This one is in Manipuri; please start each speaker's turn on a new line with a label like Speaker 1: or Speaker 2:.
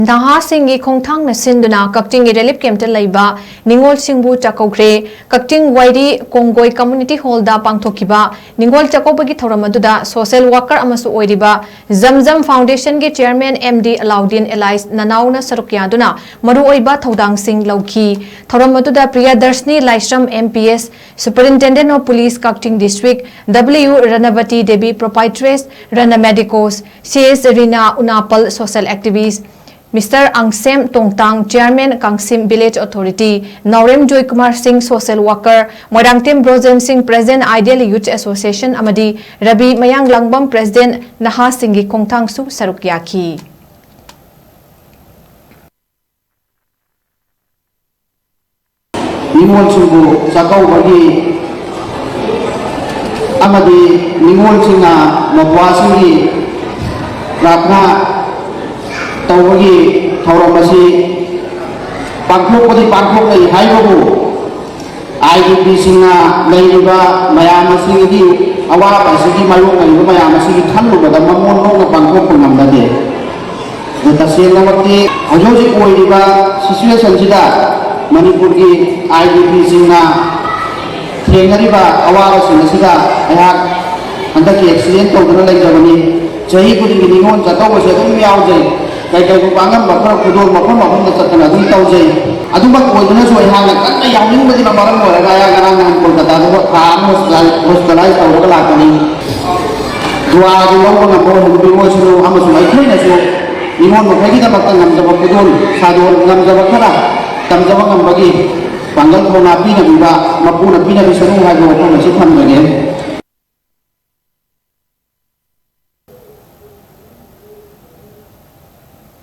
Speaker 1: Nahasingee Khongthang na Sinduna Kakching Relief Camp te Leiba Ningol Singbu Chakkoukhre Kakching Wairi Kongoi Community Hall da pangthokiba Ningol Chakkoukhre gi thoram aduda social worker amasu oiriba Zamzam Foundation gi chairman MD Alauddin Elais Nanauna Sarukyaduna maru oiba thodang sing lauki thoram aduda Priyadarshini Laisram MPS Superintendent of Police Kakching District W Ranavati Devi Proprietress Rana Medicos CS Rina Unapal Social Activist Mr. Angsem Tongtang, Chairman Kangsim Village Authority, Naurem Joy Kumar Singh, Social Worker, Moirangtim Brojem Singh, President Ideal Youth Association, Amadi, Rabi Mayang Langbam, President Nahasingee Khongthang Su Sarukyaki.
Speaker 2: Ningol Singbu Chakkoukhre Amadi Ningol Singha Mapwasingi Rakna Tawagi Tauramasi Pangkopadi Pangkopai Haibabu IDP Singa Leiba Mayamasingi Awapa Sigi Malunga Mayamasigi Tandu Bada Mamono Pangkop Namdade the Senamati Ajoji Oiba situation Sida manipur ki IDP Singa Tengariba Awara Sinasida Ayat Andaki accident of the Lake Jahi putting the Ningol Chakkoukhre Sedum Yaujay Kaya bukangan bakal kudur maupun terkena dulu tahu je. Adu bak wajibnya suai hangat kan yang ini mesti barang boleh kaya karena yang Kolkata itu kamu setelah tahu kelak ini. Dua orang pun nak boleh berdua selalu amat semua itu ni semua. Imon makanya kita bakal ngam jawab kudur satu ngam jawab kerah, ngam jawab ngam bagi panggal kau napi nabi ba, maupun nabi nabi semua hanya orang masih faham lagi.